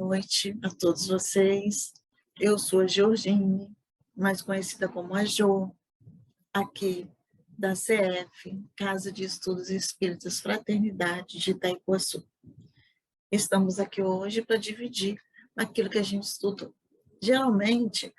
noite a todos vocês. Eu sou a Georgine, mais conhecida como a Jo, aqui da CF, Casa de Estudos Espíritas Fraternidade de Itaipuaçu. Estamos aqui hoje para dividir aquilo que a gente estudou. Geralmente,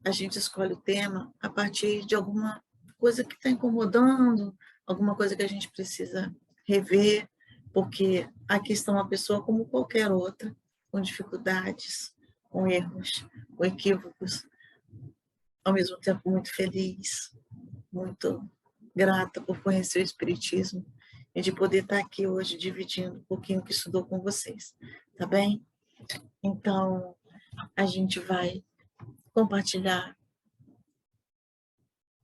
a gente escolhe o tema a partir de alguma coisa que está incomodando, alguma coisa que a gente precisa rever, porque aqui está uma pessoa como qualquer outra, com dificuldades, com erros, com equívocos, ao mesmo tempo muito feliz, muito grata por conhecer o Espiritismo e de poder estar aqui hoje dividindo um pouquinho o que estudou com vocês, tá bem? Então, a gente vai compartilhar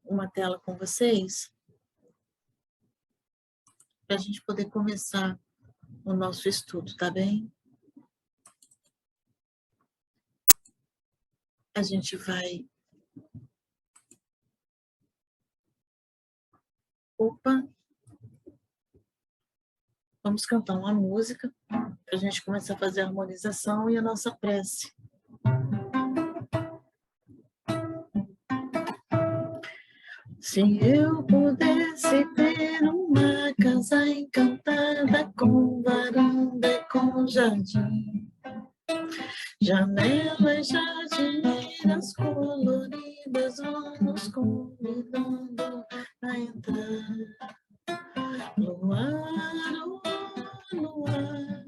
uma tela com vocês para a gente poder começar o nosso estudo, tá bem? A gente vai... Opa! Vamos cantar uma música para a gente começar a fazer a harmonização e a nossa prece. Se eu pudesse ter uma casa encantada com varanda e com jardim, janelas, jardineiras coloridas vão nos convidando a entrar. Luar, oh, luar,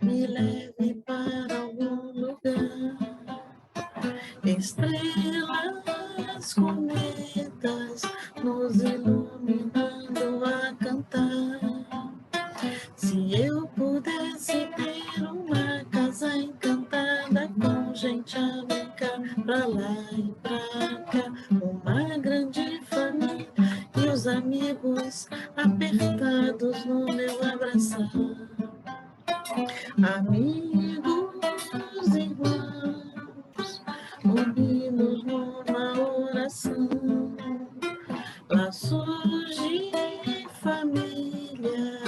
me leve para algum lugar. Estrelas, cometas, nos iluminando a cantar. Se eu pudesse ter uma casa encantada com gente a brincar pra lá e pra cá, uma grande família e os amigos apertados no meu abraçar. Amigos, irmãos, unidos numa oração, laços de família,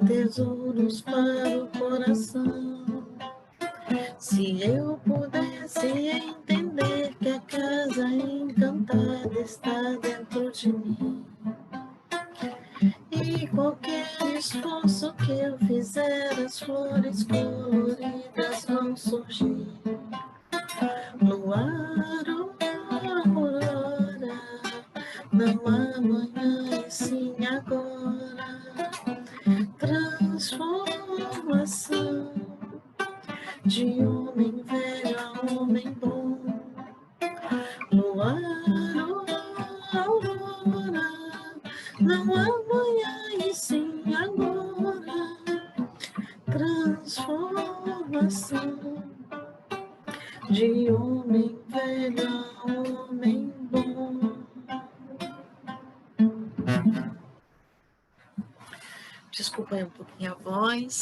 tesouros para o coração. Se eu pudesse entender que a casa encantada está dentro de mim, e qualquer esforço que eu fizer, as flores coloridas vão surgir. Luar, aurora, não amanhã e sim agora. Transformação de homem velho a homem bom. Luar, aurora, não amanhã e sim agora. Transformação de homem velho a homem bom. Desculpa aí um pouquinho a voz,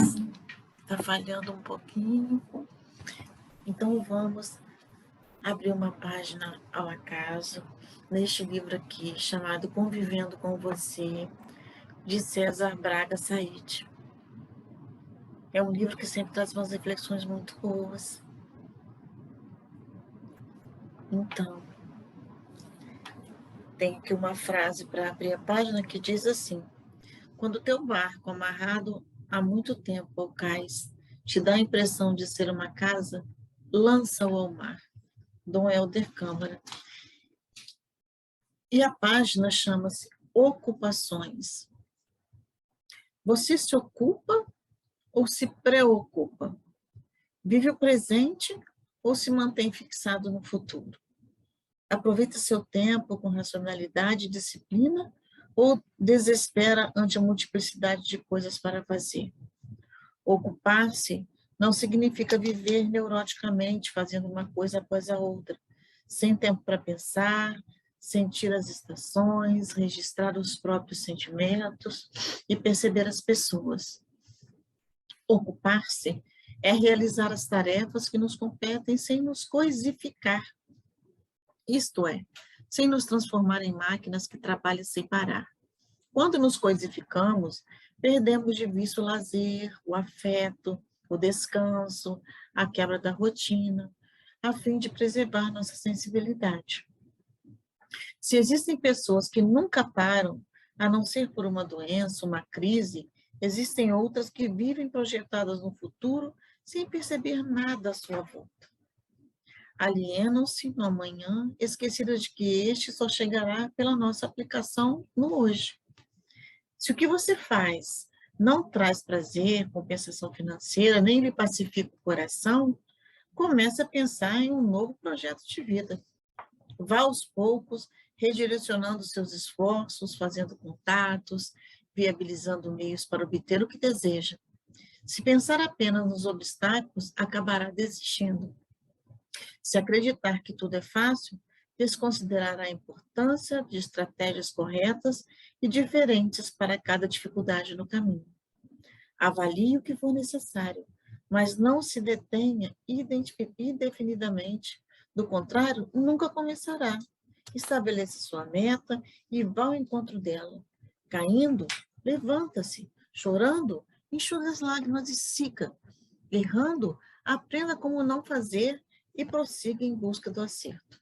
está falhando um pouquinho. Então vamos abrir uma página ao acaso, neste livro aqui, chamado Convivendo com Você, de César Braga Said. É um livro que sempre traz umas reflexões muito boas. Então, tem aqui uma frase para abrir a página que diz assim: quando teu barco amarrado há muito tempo ao cais te dá a impressão de ser uma casa, lança-o ao mar. Dom Helder Câmara. E a página chama-se Ocupações. Você se ocupa ou se preocupa? Vive o presente ou se mantém fixado no futuro? Aproveita seu tempo com racionalidade e disciplina ou desespera ante a multiplicidade de coisas para fazer? Ocupar-se não significa viver neuroticamente, fazendo uma coisa após a outra, sem tempo para pensar, sentir as estações, registrar os próprios sentimentos e perceber as pessoas. Ocupar-se é realizar as tarefas que nos competem sem nos coisificar, isto é, sem nos transformar em máquinas que trabalham sem parar. Quando nos coisificamos, perdemos de vista o lazer, o afeto, o descanso, a quebra da rotina, a fim de preservar nossa sensibilidade. Se existem pessoas que nunca param, a não ser por uma doença, uma crise, existem outras que vivem projetadas no futuro sem perceber nada à sua volta. Alienam-se no amanhã, esquecidas de que este só chegará pela nossa aplicação no hoje. Se o que você faz não traz prazer, compensação financeira, nem lhe pacifica o coração, comece a pensar em um novo projeto de vida. Vá aos poucos, redirecionando seus esforços, fazendo contatos, viabilizando meios para obter o que deseja. Se pensar apenas nos obstáculos, acabará desistindo. Se acreditar que tudo é fácil, desconsiderará a importância de estratégias corretas e diferentes para cada dificuldade no caminho. Avalie o que for necessário, mas não se detenha indefinidamente. Do contrário, nunca começará. Estabeleça sua meta e vá ao encontro dela. Caindo, levanta-se. Chorando, enxuga as lágrimas e siga. Errando, aprenda como não fazer e prossiga em busca do acerto.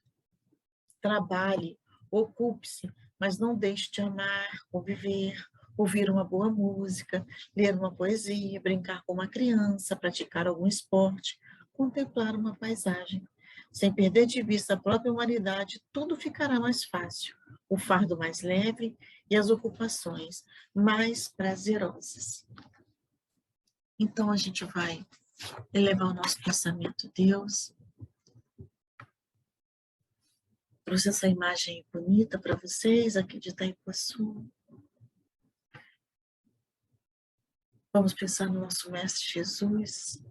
Trabalhe, ocupe-se, mas não deixe de amar, conviver, ouvir uma boa música, ler uma poesia, brincar com uma criança, praticar algum esporte, contemplar uma paisagem. Sem perder de vista a própria humanidade, tudo ficará mais fácil, o fardo mais leve e as ocupações mais prazerosas. Então, a gente vai elevar o nosso pensamento a Deus. Trouxe essa imagem bonita para vocês, aqui de Itaipuaçu. Vamos pensar no nosso Mestre Jesus,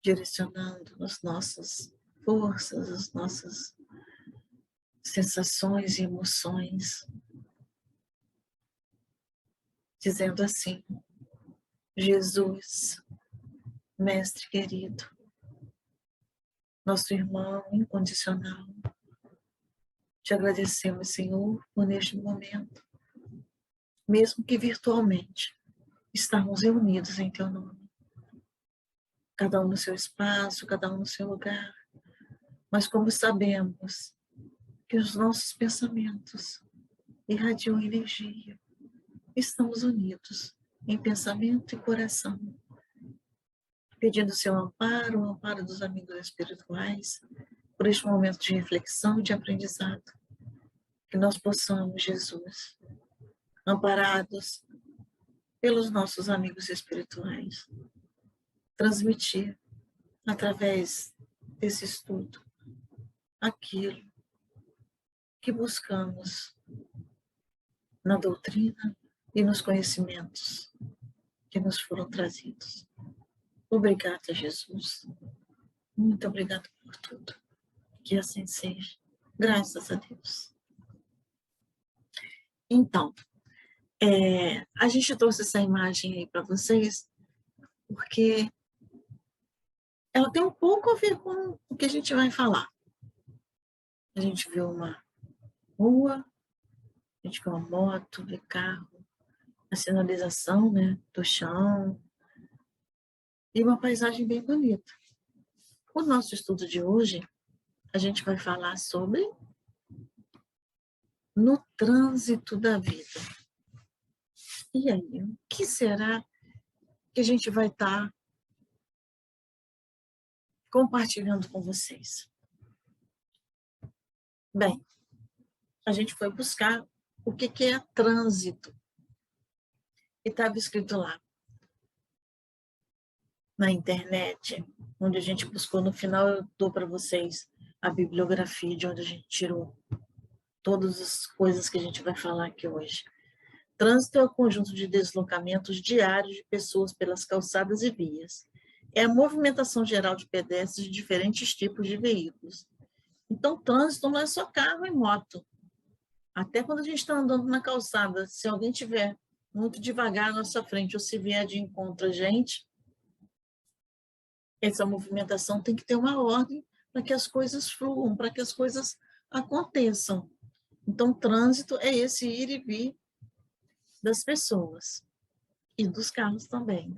direcionando as nossas forças, as nossas sensações e emoções, dizendo assim: Jesus, Mestre querido, nosso irmão incondicional, te agradecemos, Senhor, por neste momento, mesmo que virtualmente, estarmos reunidos em Teu nome. Cada um no seu espaço, cada um no seu lugar, mas como sabemos que os nossos pensamentos irradiam energia, estamos unidos em pensamento e coração, pedindo seu amparo, o amparo dos amigos espirituais, por este momento de reflexão e de aprendizado, que nós possamos, Jesus, amparados pelos nossos amigos espirituais, transmitir, através desse estudo, aquilo que buscamos na doutrina e nos conhecimentos que nos foram trazidos. Obrigada, Jesus. Muito obrigada por tudo. Que assim seja. Graças a Deus. Então, a gente trouxe essa imagem aí para vocês porque ela tem um pouco a ver com o que a gente vai falar. A gente viu uma rua, a gente viu uma moto, vê carro, a sinalização, né, do chão, e uma paisagem bem bonita. O nosso estudo de hoje, a gente vai falar sobre no trânsito da vida. E aí, o que será que a gente vai estar compartilhando com vocês? Bem, a gente foi buscar o que é trânsito. E estava escrito lá, na internet, onde a gente buscou. No final eu dou para vocês a bibliografia de onde a gente tirou todas as coisas que a gente vai falar aqui hoje. Trânsito é o conjunto de deslocamentos diários de pessoas pelas calçadas e vias. É a movimentação geral de pedestres de diferentes tipos de veículos. Então, trânsito não é só carro e moto. Até quando a gente está andando na calçada, se alguém estiver muito devagar à nossa frente ou se vier de encontro a gente, essa movimentação tem que ter uma ordem para que as coisas fluam, para que as coisas aconteçam. Então, trânsito é esse ir e vir das pessoas e dos carros também.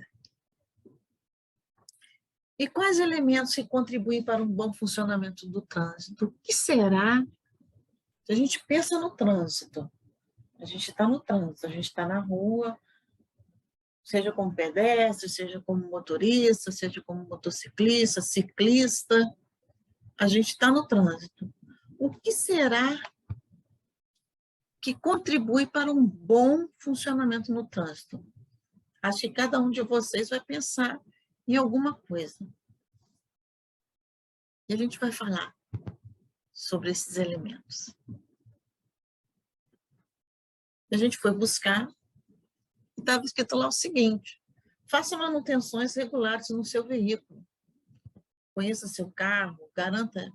E quais elementos que contribuem para um bom funcionamento do trânsito? O que será? Se a gente pensa no trânsito, a gente está no trânsito, a gente está na rua, seja como pedestre, seja como motorista, seja como motociclista, ciclista, a gente está no trânsito. O que será que contribui para um bom funcionamento no trânsito? Acho que cada um de vocês vai pensar em alguma coisa. E a gente vai falar sobre esses elementos. A gente foi buscar e estava escrito lá o seguinte: faça manutenções regulares no seu veículo. Conheça seu carro, garanta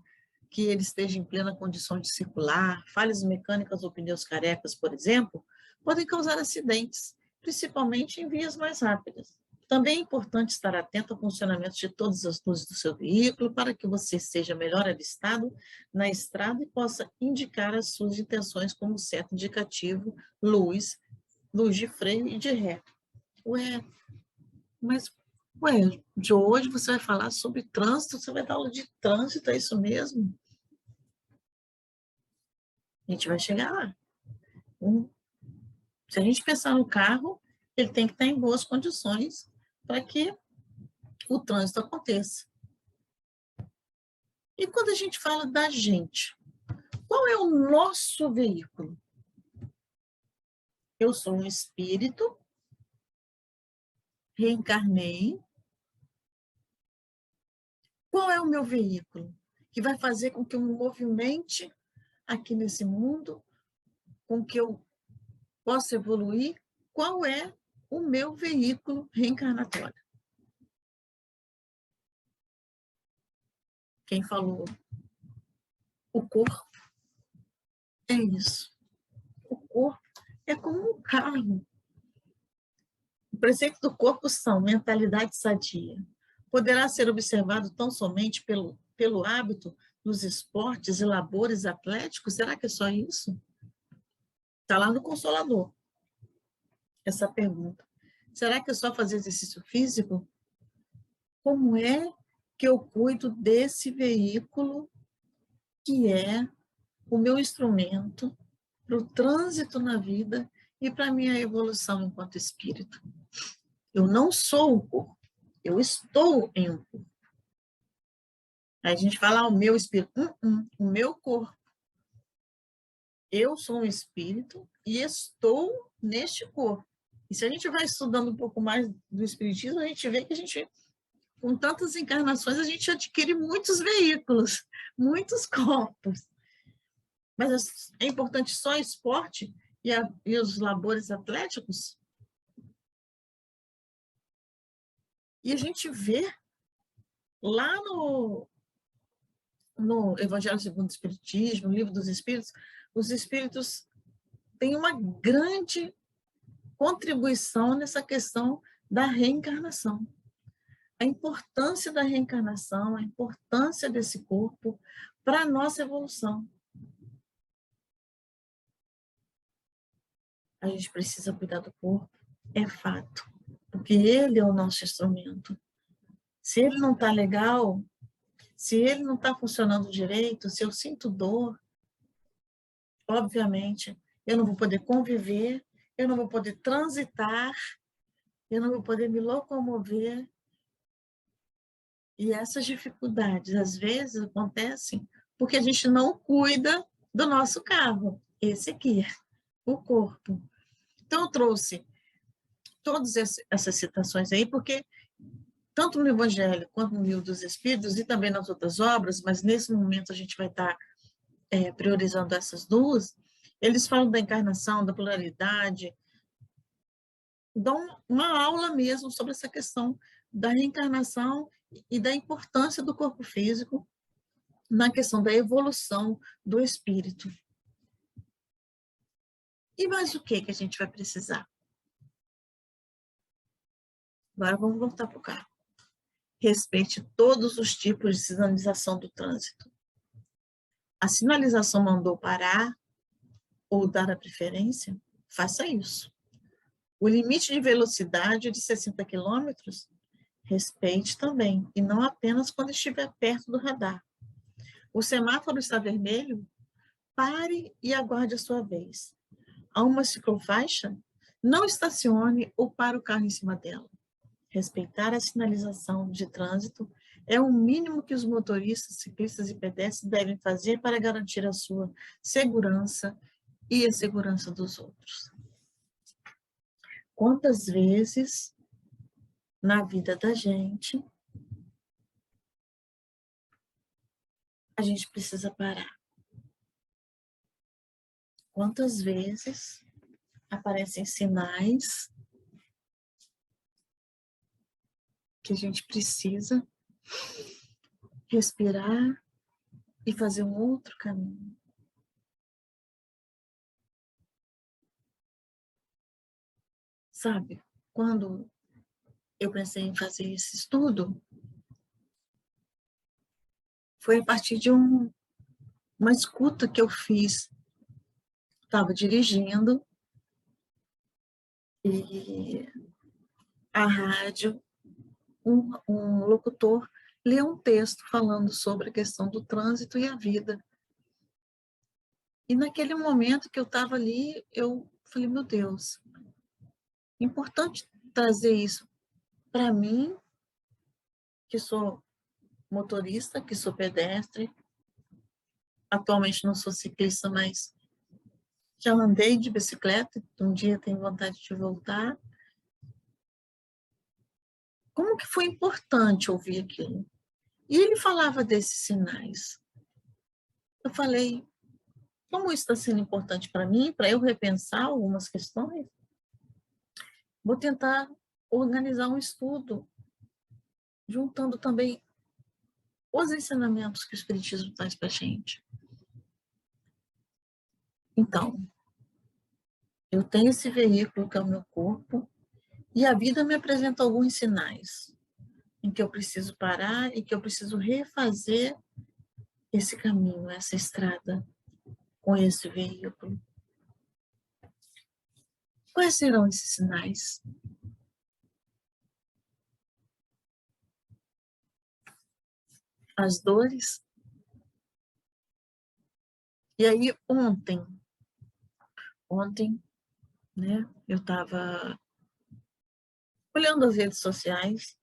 que ele esteja em plena condição de circular. Falhas mecânicas ou pneus carecas, por exemplo, podem causar acidentes, principalmente em vias mais rápidas. Também é importante estar atento ao funcionamento de todas as luzes do seu veículo para que você seja melhor avistado na estrada e possa indicar as suas intenções como certo indicativo, luz de freio e de ré. Mas de hoje você vai falar sobre trânsito, você vai dar aula de trânsito, é isso mesmo? A gente vai chegar lá. Se a gente pensar no carro, ele tem que estar em boas condições para que o trânsito aconteça. E quando a gente fala da gente, qual é o nosso veículo? Eu sou um espírito, reencarnei. Qual é o meu veículo? Que vai fazer com que eu me movimente aqui nesse mundo, com que eu possa evoluir? Qual é o meu veículo reencarnatório? Quem falou? O corpo. É isso. O corpo é como um carro. O preceito do corpo são mentalidade sadia. Poderá ser observado tão somente pelo hábito dos esportes e labores atléticos? Será que é só isso? Está lá no Consolador, essa pergunta. Será que é só fazer exercício físico? Como é que eu cuido desse veículo que é o meu instrumento para o trânsito na vida e para a minha evolução enquanto espírito? Eu não sou o corpo, eu estou em um corpo. Aí a gente fala, o meu espírito, o meu corpo. Eu sou um espírito e estou neste corpo. E se a gente vai estudando um pouco mais do espiritismo, a gente vê que a gente, com tantas encarnações, a gente adquire muitos veículos, muitos corpos. Mas é importante só esporte e os labores atléticos? E a gente vê lá no Evangelho segundo o Espiritismo, no Livro dos Espíritos, os espíritos têm uma grande contribuição nessa questão da reencarnação. A importância da reencarnação, a importância desse corpo para a nossa evolução. A gente precisa cuidar do corpo, é fato, porque ele é o nosso instrumento. Se ele não está legal, se ele não está funcionando direito, se eu sinto dor, obviamente, eu não vou poder conviver, eu não vou poder transitar, eu não vou poder me locomover. E essas dificuldades, às vezes, acontecem porque a gente não cuida do nosso carro, esse aqui, o corpo. Então, eu trouxe todas essas citações aí, porque tanto no Evangelho quanto no Livro dos Espíritos e também nas outras obras, mas nesse momento a gente vai estar priorizando essas duas, eles falam da encarnação, da pluralidade, dão uma aula mesmo sobre essa questão da reencarnação e da importância do corpo físico na questão da evolução do espírito. E mais o que a gente vai precisar? Agora vamos voltar para o carro. Respeite todos os tipos de sinalização do trânsito. A sinalização mandou parar ou dar a preferência? Faça isso. O limite de velocidade é de 60 km? respeite também, e não apenas quando estiver perto do radar. O semáforo está vermelho? Pare e aguarde a sua vez. Há uma ciclofaixa? Não estacione ou pare o carro em cima dela. Respeitar a sinalização de trânsito é o mínimo que os motoristas, ciclistas e pedestres devem fazer para garantir a sua segurança e a segurança dos outros. Quantas vezes na vida da gente a gente precisa parar? Quantas vezes aparecem sinais que a gente precisa respirar e fazer um outro caminho? Sabe, quando eu pensei em fazer esse estudo, foi a partir de uma escuta que eu fiz. Estava dirigindo e a rádio, um locutor leu um texto falando sobre a questão do trânsito e a vida. E naquele momento que eu estava ali, eu falei, meu Deus, importante trazer isso para mim, que sou motorista, que sou pedestre, atualmente não sou ciclista, mas já andei de bicicleta, um dia tenho vontade de voltar. Como que foi importante ouvir aquilo? E ele falava desses sinais. Eu falei, como isso está sendo importante para mim, para eu repensar algumas questões, vou tentar organizar um estudo, juntando também os ensinamentos que o Espiritismo traz para a gente. Então, eu tenho esse veículo que é o meu corpo, e a vida me apresenta alguns sinais em que eu preciso parar e que eu preciso refazer esse caminho, essa estrada com esse veículo. Quais serão esses sinais? As dores. E aí, ontem, né, eu estava olhando as redes sociais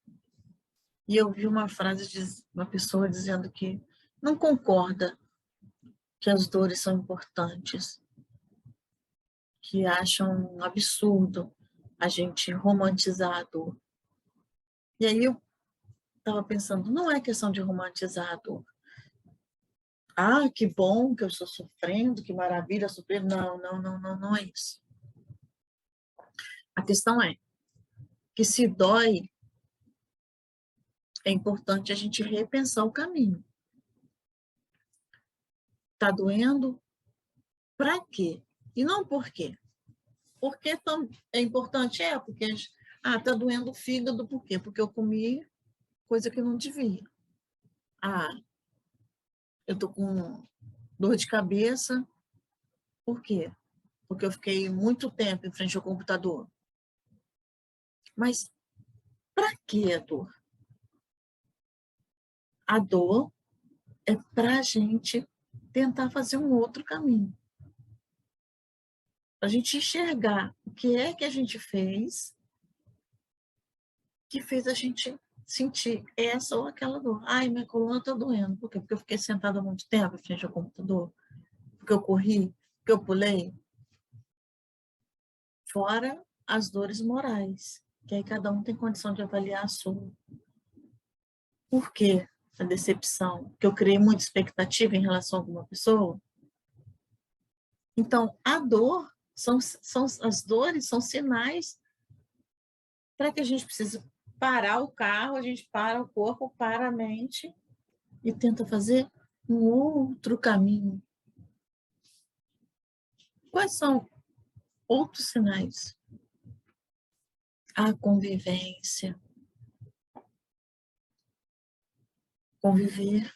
e eu vi uma frase de uma pessoa dizendo que não concorda que as dores são importantes, que acham um absurdo a gente romantizar a dor. E aí eu estava pensando, não é questão de romantizar a dor. Ah, que bom que eu estou sofrendo, que maravilha sofrer. Não é isso. A questão é que se dói, é importante a gente repensar o caminho. Tá doendo? Para quê? E não por quê. Por que é importante? Porque tá doendo o fígado, por quê? Porque eu comi coisa que não devia. Eu tô com dor de cabeça, por quê? Porque eu fiquei muito tempo em frente ao computador. Mas para que a dor? A dor é para a gente tentar fazer um outro caminho. A gente enxergar o que é que a gente fez que fez a gente sentir essa ou aquela dor. Ai, minha coluna está doendo. Por quê? Porque eu fiquei sentada há muito tempo em frente ao computador. Porque eu corri, porque eu pulei. Fora as dores morais, que aí cada um tem condição de avaliar a sua. Por quê? A decepção? Porque eu criei muita expectativa em relação a alguma pessoa? Então, a dor, as dores são sinais para que a gente precise parar o carro, a gente para o corpo, para a mente e tenta fazer um outro caminho. Quais são outros sinais? A convivência. Conviver,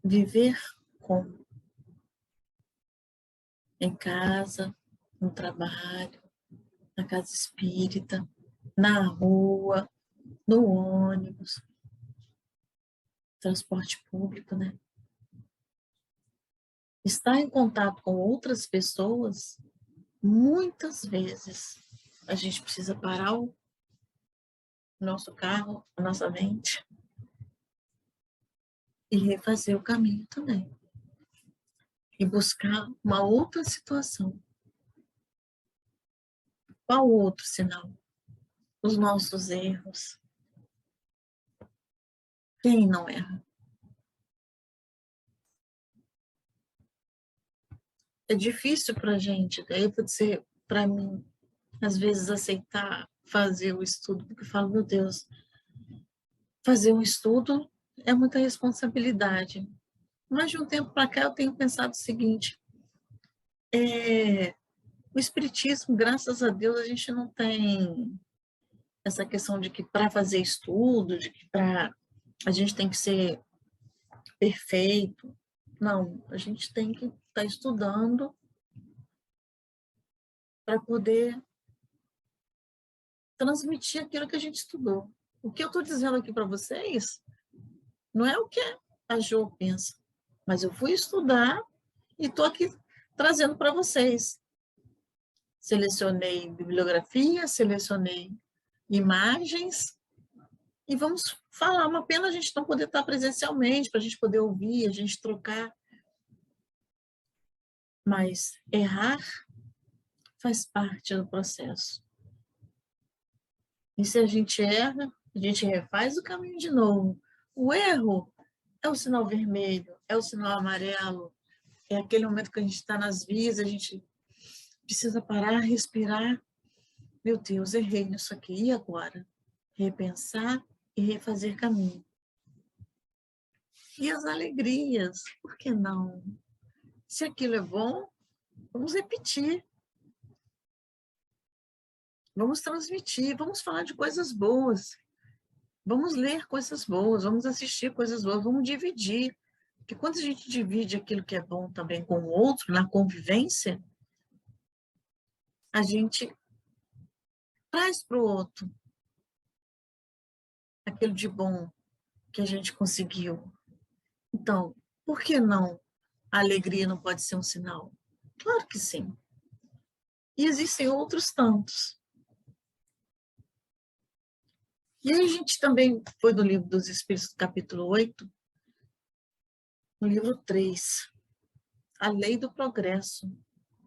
viver com. Em casa, no trabalho, na casa espírita, na rua, no ônibus, transporte público, né? Estar em contato com outras pessoas, muitas vezes a gente precisa parar o nosso carro, a nossa mente e refazer o caminho também. E buscar uma outra situação. Qual outro sinal? Os nossos erros. Quem não erra? É difícil para a gente, daí pode ser para mim, às vezes, aceitar fazer o estudo, porque eu falo, meu Deus, fazer um estudo é muita responsabilidade. Mas de um tempo para cá eu tenho pensado o seguinte, o espiritismo, graças a Deus, a gente não tem essa questão de que para fazer estudo, de que a gente tem que ser perfeito. Não, a gente tem que estar estudando para poder transmitir aquilo que a gente estudou. O que eu estou dizendo aqui para vocês não é o que a Jo pensa, mas eu fui estudar e estou aqui trazendo para vocês. Selecionei bibliografia, selecionei imagens e vamos falar. Uma pena a gente não poder estar presencialmente, para a gente poder ouvir, a gente trocar. Mas errar faz parte do processo. E se a gente erra, a gente refaz o caminho de novo. O erro é o sinal vermelho, é o sinal amarelo, é aquele momento que a gente está nas vias, a gente precisa parar, respirar. Meu Deus, errei nisso aqui, e agora? Repensar e refazer caminho. E as alegrias, por que não? Se aquilo é bom, vamos repetir. Vamos transmitir, vamos falar de coisas boas. Vamos ler coisas boas, vamos assistir coisas boas, vamos dividir. Porque quando a gente divide aquilo que é bom também com o outro, na convivência, a gente traz para o outro aquilo de bom que a gente conseguiu. Então, por que não a alegria não pode ser um sinal? Claro que sim. E existem outros tantos. E aí a gente também foi no livro dos Espíritos, capítulo 8, no livro 3, a lei do progresso.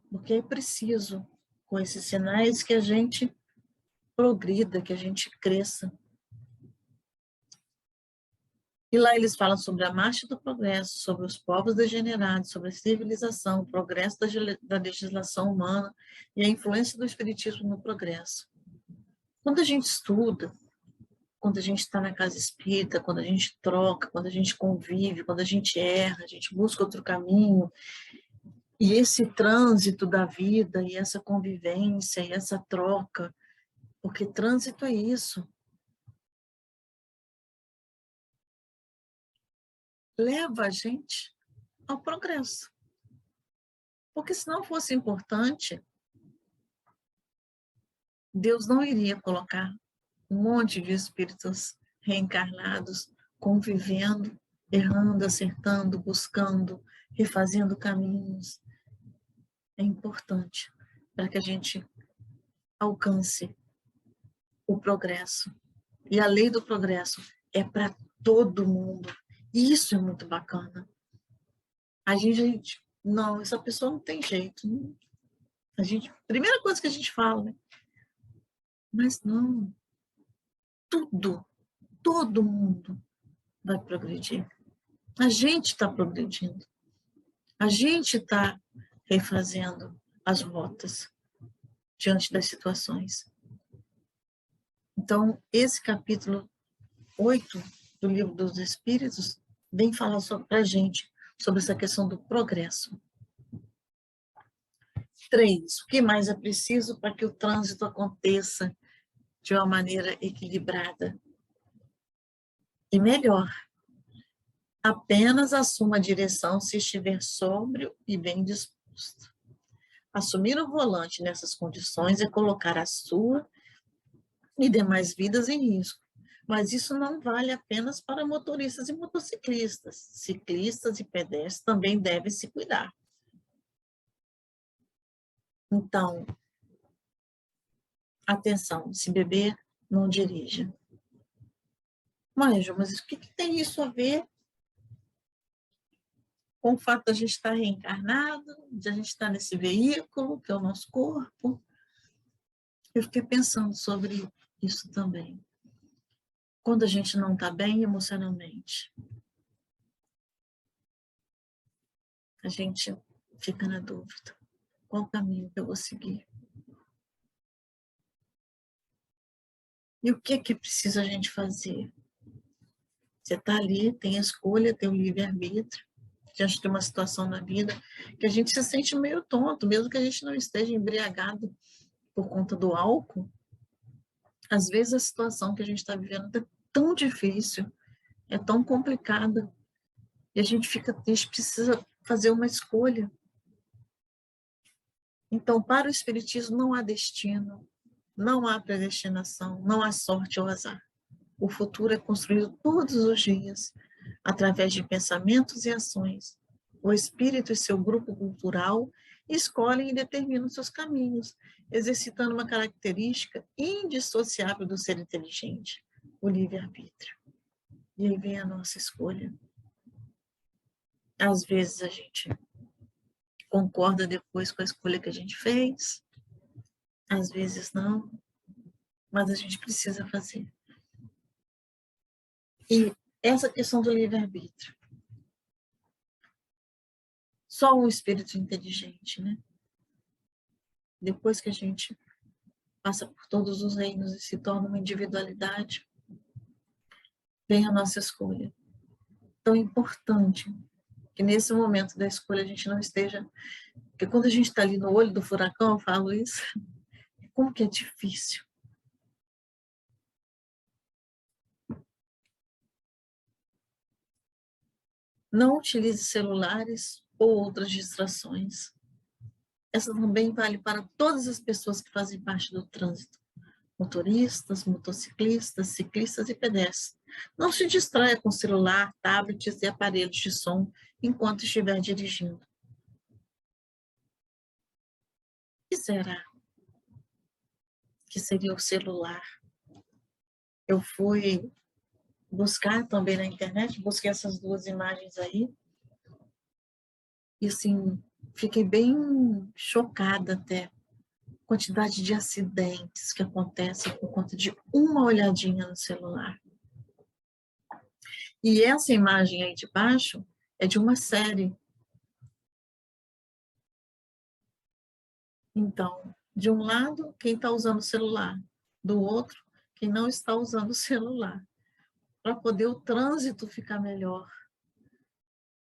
Porque é preciso, com esses sinais, que a gente progrida, que a gente cresça. E lá eles falam sobre a marcha do progresso, sobre os povos degenerados, sobre a civilização, o progresso da legislação humana e a influência do espiritismo no progresso. Quando a gente estuda, quando a gente está na casa espírita, quando a gente troca, quando a gente convive, quando a gente erra, a gente busca outro caminho, e esse trânsito da vida, e essa convivência, e essa troca, porque trânsito é isso, leva a gente ao progresso. Porque se não fosse importante, Deus não iria colocar um monte de espíritos reencarnados convivendo, errando, acertando, buscando, refazendo caminhos. É importante para que a gente alcance o progresso. E a lei do progresso é para todo mundo. E isso é muito bacana. A gente, não, essa pessoa não tem jeito. Primeira coisa que a gente fala, né? Mas não, todo mundo vai progredir. A gente está progredindo. A gente está refazendo as rotas diante das situações. Então, esse capítulo 8 do Livro dos Espíritos vem falar para a gente sobre essa questão do progresso. 3. O que mais é preciso para que o trânsito aconteça de uma maneira equilibrada e melhor? Apenas assuma a direção se estiver sóbrio e bem disposto. Assumir o volante nessas condições é colocar a sua e demais vidas em risco, Mas isso não vale apenas para motoristas e motociclistas. Ciclistas e pedestres também devem se cuidar. Então, atenção, se beber, não dirija. Mas o que tem isso a ver com o fato de a gente estar reencarnado, de a gente estar nesse veículo, que é o nosso corpo? Eu fiquei pensando sobre isso também. Quando a gente não está bem emocionalmente, a gente fica na dúvida. Qual o caminho que eu vou seguir? E o que precisa a gente fazer? Você está ali, tem a escolha, tem o livre-arbítrio, diante de uma situação na vida que a gente se sente meio tonto, mesmo que a gente não esteja embriagado por conta do álcool. Às vezes a situação que a gente está vivendo é tão difícil, é tão complicada, e a gente precisa fazer uma escolha. Então, para o Espiritismo não há destino, não há predestinação, não há sorte ou azar. O futuro é construído todos os dias, através de pensamentos e ações. O espírito e seu grupo cultural escolhem e determinam seus caminhos, exercitando uma característica indissociável do ser inteligente, o livre-arbítrio. E aí vem a nossa escolha. Às vezes a gente concorda depois com a escolha que a gente fez, às vezes não, mas a gente precisa fazer. E essa questão do livre-arbítrio, só um espírito inteligente, né? Depois que a gente passa por todos os reinos e se torna uma individualidade, vem a nossa escolha. Tão importante que nesse momento da escolha a gente não esteja... Porque quando a gente está ali no olho do furacão, eu falo isso, como que é difícil. Não utilize celulares ou outras distrações. Essa também vale para todas as pessoas que fazem parte do trânsito. Motoristas, motociclistas, ciclistas e pedestres. Não se distraia com celular, tablets e aparelhos de som enquanto estiver dirigindo. O que será que seria o celular? Eu fui buscar também na internet, busquei essas duas imagens aí, e assim, fiquei bem chocada até. Quantidade de acidentes que acontecem por conta de uma olhadinha no celular. E essa imagem aí de baixo é de uma série. Então, de um lado, quem está usando o celular, do outro, quem não está usando o celular, para poder o trânsito ficar melhor.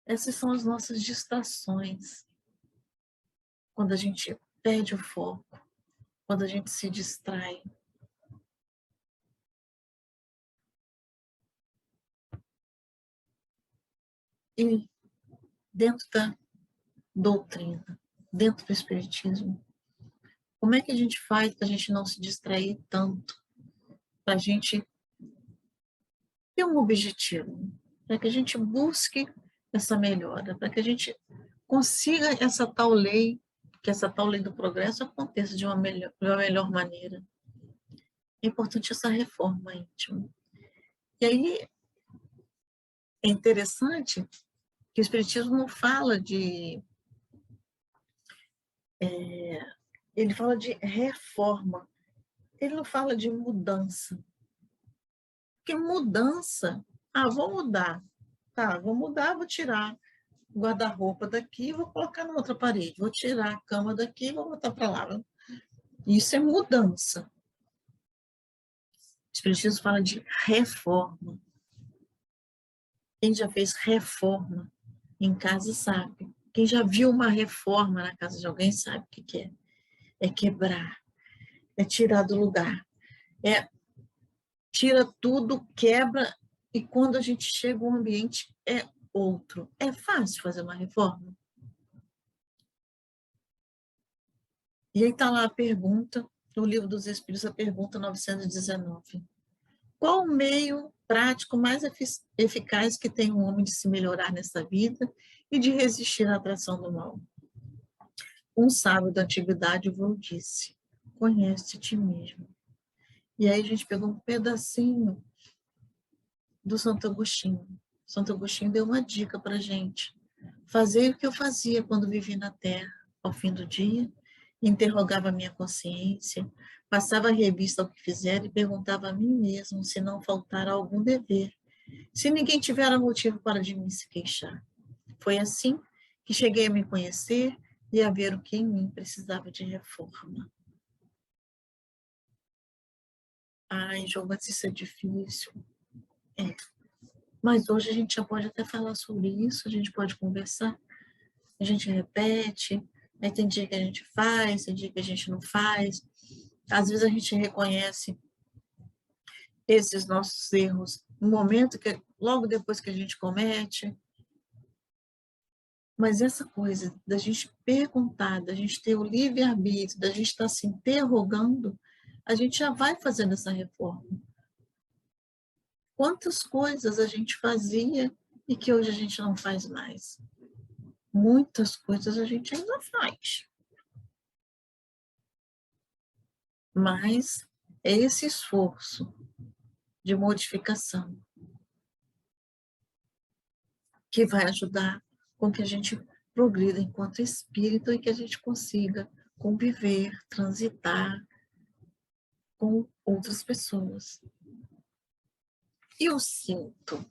Essas são as nossas distrações. Quando a gente perde o foco, quando a gente se distrai. E dentro da doutrina, dentro do espiritismo, como é que a gente faz para a gente não se distrair tanto? Para a gente ter um objetivo, para que a gente busque essa melhora, para que a gente consiga essa tal lei, que essa tal lei do progresso aconteça de uma melhor maneira. É importante essa reforma íntima. E aí é interessante que o Espiritismo não fala de... ele fala de reforma, ele não fala de mudança. Porque mudança, vou mudar. Tá, vou mudar, vou tirar o guarda-roupa daqui, vou colocar na outra parede. Vou tirar a cama daqui, vou botar para lá. Isso é mudança. O Espiritismo fala de reforma. Quem já fez reforma em casa sabe. Quem já viu uma reforma na casa de alguém sabe o que é. É quebrar, é tirar do lugar, é tira tudo, quebra, e quando a gente chega, o ambiente é outro. É fácil fazer uma reforma? E aí está lá a pergunta, no Livro dos Espíritos, a pergunta 919. Qual o meio prático mais eficaz que tem um homem de se melhorar nessa vida e de resistir à atração do mal? Um sábio da antiguidade vos disse: conhece ti mesmo. E aí a gente pegou um pedacinho do Santo Agostinho. Santo Agostinho deu uma dica para a gente. Fazer o que eu fazia quando vivi na Terra, ao fim do dia, interrogava a minha consciência, passava a revista ao que fizera e perguntava a mim mesmo se não faltara algum dever, se ninguém tivera motivo para de mim se queixar. Foi assim que cheguei a me conhecer e a ver o que em mim precisava de reforma. Ai, João, mas isso é difícil. É. Mas hoje a gente já pode até falar sobre isso, a gente pode conversar, a gente repete, aí tem dia que a gente faz, tem dia que a gente não faz. Às vezes a gente reconhece esses nossos erros no momento que logo depois que a gente comete. Mas essa coisa da gente perguntar, da gente ter o livre-arbítrio, da gente estar se interrogando, a gente já vai fazendo essa reforma. Quantas coisas a gente fazia e que hoje a gente não faz mais? Muitas coisas a gente ainda faz. Mas é esse esforço de modificação que vai ajudar com que a gente progrida enquanto espírito e que a gente consiga conviver, transitar com outras pessoas. E o cinto?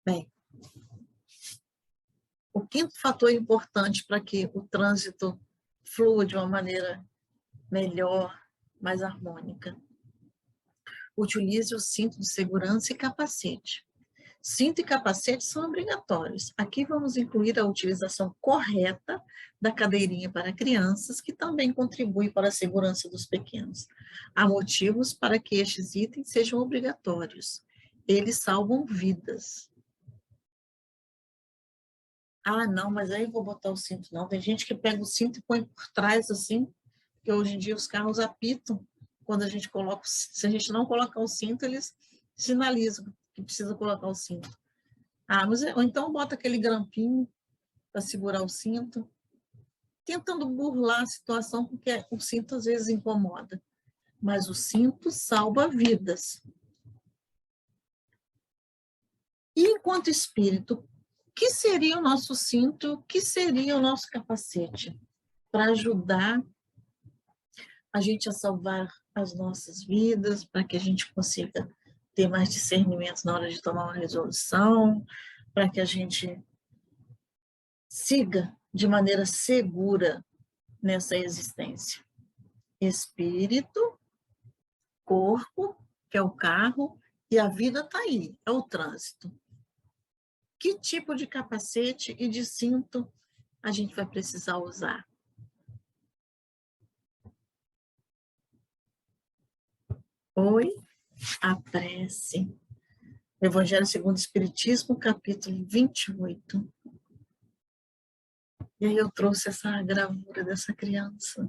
Bem, o quinto fator importante para que o trânsito flua de uma maneira melhor, mais harmônica. Utilize o cinto de segurança e capacete. Cinto e capacete são obrigatórios. Aqui vamos incluir a utilização correta da cadeirinha para crianças, que também contribui para a segurança dos pequenos. Há motivos para que estes itens sejam obrigatórios. Eles salvam vidas. Ah, não, mas aí eu vou botar o cinto, não. Tem gente que pega o cinto e põe por trás, assim, porque hoje em dia os carros apitam quando a gente coloca, se a gente não colocar o cinto, eles sinalizam que precisa colocar o cinto. Ah, mas ou então bota aquele grampinho para segurar o cinto, tentando burlar a situação, porque o cinto às vezes incomoda. Mas o cinto salva vidas. E enquanto espírito, o que seria o nosso cinto? O que seria o nosso capacete? Para ajudar a gente a salvar as nossas vidas, para que a gente consiga ter mais discernimento na hora de tomar uma resolução, para que a gente siga de maneira segura nessa existência. Espírito, corpo, que é o carro, e a vida está aí, é o trânsito. Que tipo de capacete e de cinto a gente vai precisar usar? Oi, a prece. Evangelho segundo o Espiritismo, capítulo 28. E aí eu trouxe essa gravura dessa criança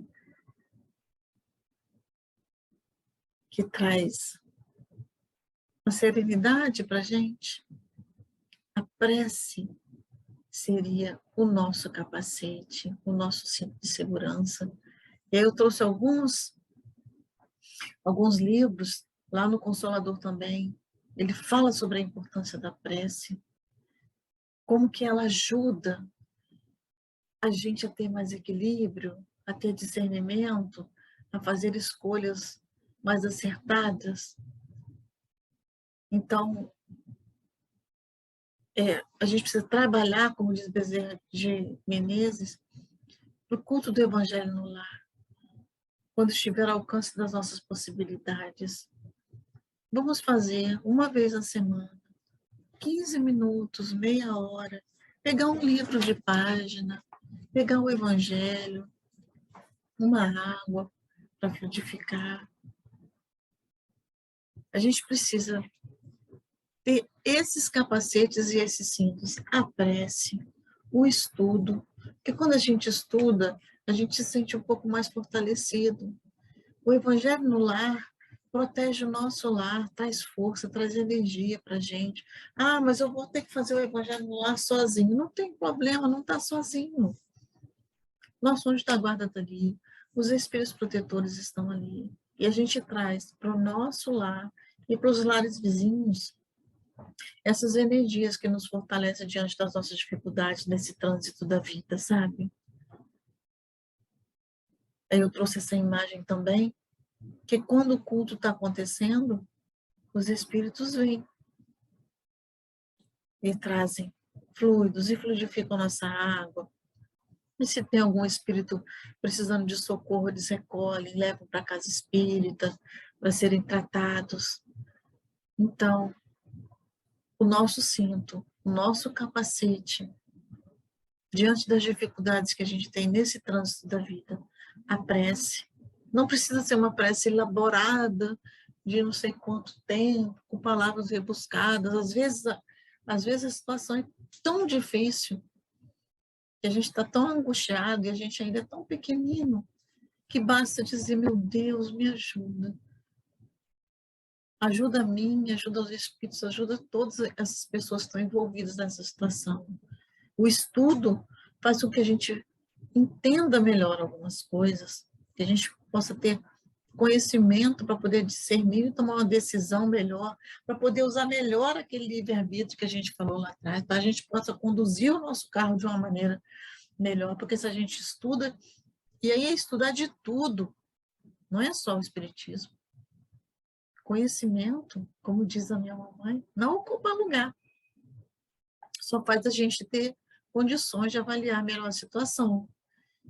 que traz uma serenidade para a gente. A prece seria o nosso capacete, o nosso cinto de segurança. E aí eu trouxe alguns livros, lá no Consolador também. Ele fala sobre a importância da prece, como que ela ajuda a gente a ter mais equilíbrio, a ter discernimento, a fazer escolhas mais acertadas. Então, a gente precisa trabalhar, como diz Bezerra de Menezes, para o culto do Evangelho no lar, quando estiver ao alcance das nossas possibilidades. Vamos fazer uma vez na semana, 15 minutos, meia hora, pegar um livro de página, pegar o Evangelho, uma água para frutificar. A gente precisa ter esses capacetes e esses cintos, a prece, o estudo, porque quando a gente estuda, a gente se sente um pouco mais fortalecido, O Evangelho no lar protege o nosso lar, traz força, traz energia para a gente. Ah, mas eu vou ter que fazer o Evangelho no lar sozinho. Não tem problema, não está sozinho. Nosso anjo da guarda está ali, os espíritos protetores estão ali. E a gente traz para o nosso lar e para os lares vizinhos essas energias que nos fortalecem diante das nossas dificuldades nesse trânsito da vida, sabe? Aí eu trouxe essa imagem também, que quando o culto está acontecendo, os espíritos vêm e trazem fluidos e fluidificam nossa água. E se tem algum espírito precisando de socorro, eles recolhem, levam para a casa espírita para serem tratados. Então, o nosso cinto, o nosso capacete, diante das dificuldades que a gente tem nesse trânsito da vida, a prece. Não precisa ser uma prece elaborada, de não sei quanto tempo, com palavras rebuscadas. Às vezes a situação é tão difícil, que a gente está tão angustiado e a gente ainda é tão pequenino, que basta dizer, meu Deus, me ajuda. Ajuda a mim, ajuda os espíritos, ajuda todas essas pessoas que estão envolvidas nessa situação. O estudo faz com que a gente entenda melhor algumas coisas, que a gente possa ter conhecimento para poder discernir e tomar uma decisão melhor, para poder usar melhor aquele livre-arbítrio que a gente falou lá atrás, para a gente possa conduzir o nosso carro de uma maneira melhor, porque se a gente estuda, e aí é estudar de tudo, não é só o espiritismo. Conhecimento, como diz a minha mamãe, não ocupa lugar, só faz a gente ter condições de avaliar melhor a situação.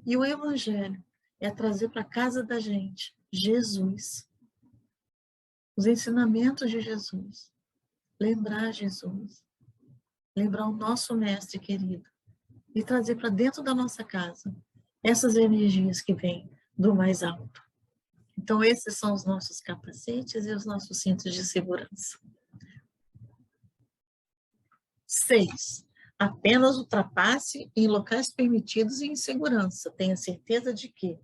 E o Evangelho é trazer para a casa da gente Jesus, os ensinamentos de Jesus, lembrar Jesus, lembrar o nosso Mestre querido e trazer para dentro da nossa casa essas energias que vêm do mais alto. Então, esses são os nossos capacetes e os nossos cintos de segurança. 6. Apenas ultrapasse em locais permitidos e em segurança. Tenha certeza de que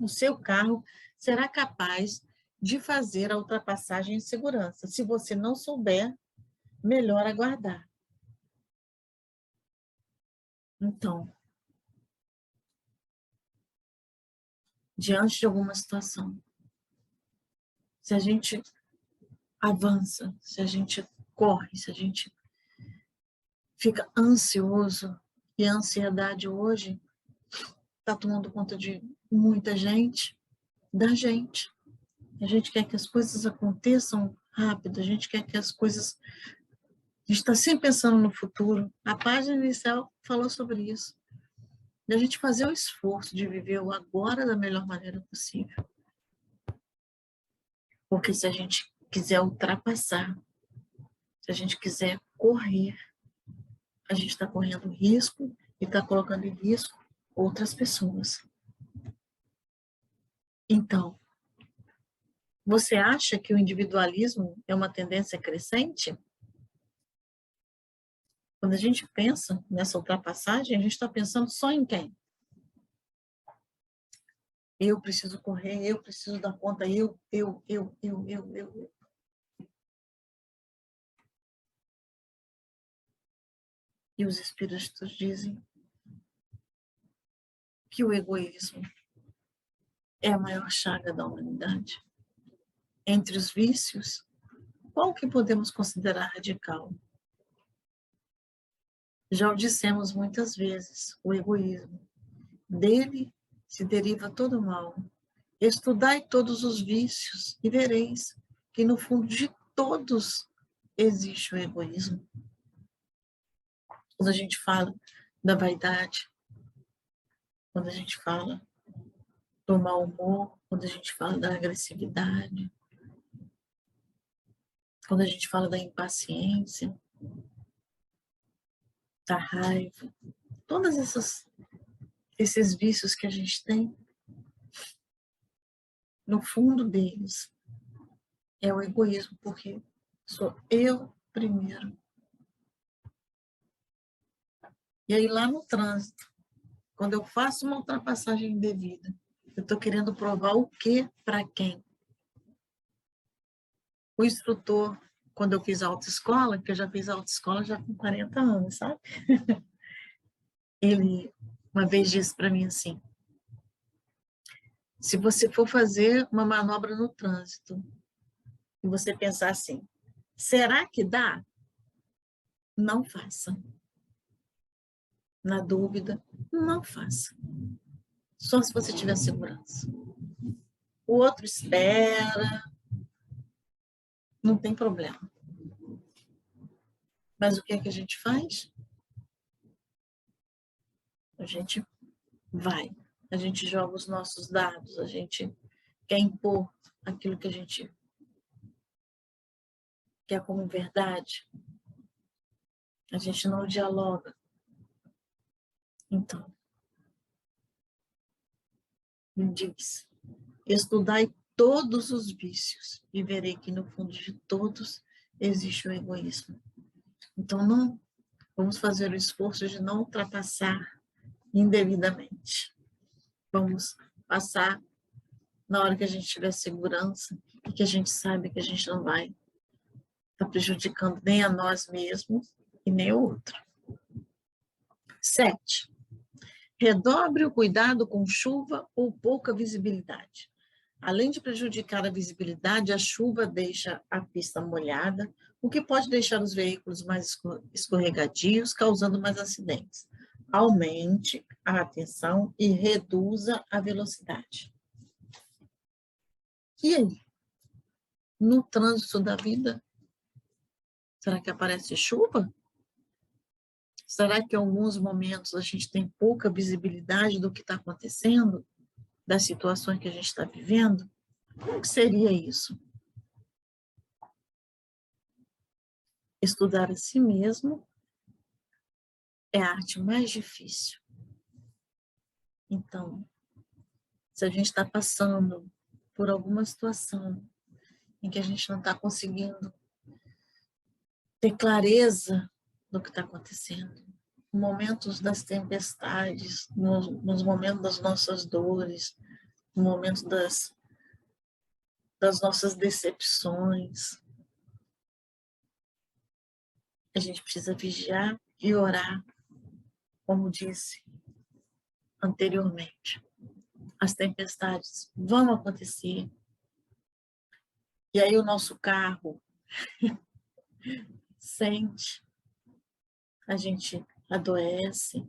o seu carro será capaz de fazer a ultrapassagem em segurança. Se você não souber, melhor aguardar. Então, diante de alguma situação, se a gente avança, se a gente corre, se a gente fica ansioso, e a ansiedade hoje está tomando conta de muita gente, da gente. A gente quer que as coisas aconteçam rápido, a gente quer que as coisas... A gente está sempre pensando no futuro. A página inicial falou sobre isso. De a gente fazer o esforço de viver o agora da melhor maneira possível. Porque se a gente quiser ultrapassar, se a gente quiser correr, a gente está correndo risco e está colocando em risco outras pessoas. Então, você acha que o individualismo é uma tendência crescente? Quando a gente pensa nessa ultrapassagem, a gente está pensando só em quem? Eu preciso correr, eu preciso dar conta, eu. E os espíritos dizem que o egoísmo é a maior chaga da humanidade. Entre os vícios, qual que podemos considerar radical? Já o dissemos muitas vezes, o egoísmo. Dele se deriva todo o mal. Estudai todos os vícios e vereis que no fundo de todos existe o egoísmo. Quando a gente fala da vaidade, quando a gente fala do mau humor, quando a gente fala da agressividade, quando a gente fala da impaciência, da raiva, todos esses vícios que a gente tem, no fundo deles, é o egoísmo, porque sou eu primeiro. E aí lá no trânsito, quando eu faço uma ultrapassagem indevida, Eu estou querendo provar o quê para quem? O instrutor, quando eu fiz autoescola, que eu já fiz autoescola já com 40 anos, sabe? Ele uma vez disse para mim assim, se você for fazer uma manobra no trânsito, e você pensar assim, será que dá? Não faça. Na dúvida, não faça. Só se você tiver segurança. O outro espera, não tem problema. Mas o que é que a gente faz? A gente vai. A gente joga os nossos dados, a gente quer impor aquilo que a gente quer como verdade. A gente não dialoga. Então, me diz, estudai todos os vícios e verei que no fundo de todos existe o egoísmo. Então, não vamos fazer o esforço de não ultrapassar indevidamente. Vamos passar na hora que a gente tiver segurança e que a gente sabe que a gente não vai estar prejudicando nem a nós mesmos e nem o outro. 7. Redobre o cuidado com chuva ou pouca visibilidade. Além de prejudicar a visibilidade, a chuva deixa a pista molhada, o que pode deixar os veículos mais escorregadios, causando mais acidentes. Aumente a atenção e reduza a velocidade. E aí? No trânsito da vida, será que aparece chuva? Será que em alguns momentos a gente tem pouca visibilidade do que está acontecendo, das situações que a gente está vivendo? O que seria isso? Estudar a si mesmo é a arte mais difícil. Então, se a gente está passando por alguma situação em que a gente não está conseguindo ter clareza do que está acontecendo, momentos das tempestades, nos momentos das nossas dores, no momento das nossas decepções, a gente precisa vigiar e orar, como disse anteriormente. As tempestades vão acontecer. E aí o nosso carro sente, a gente adoece,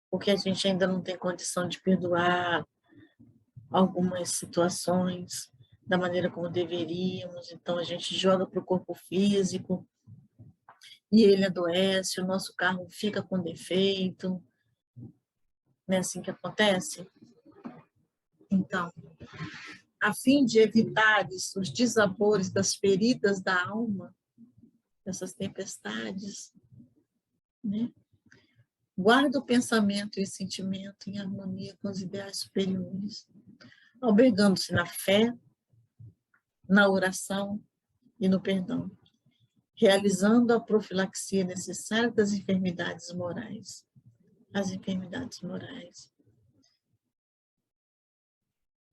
porque a gente ainda não tem condição de perdoar algumas situações da maneira como deveríamos, então a gente joga para o corpo físico e ele adoece, o nosso carro fica com defeito. Não é assim que acontece? Então, a fim de evitar os dissabores das feridas da alma, dessas tempestades, né? Guarda o pensamento e o sentimento em harmonia com os ideais superiores, albergando-se na fé, na oração e no perdão, realizando a profilaxia necessária das enfermidades morais. As enfermidades morais.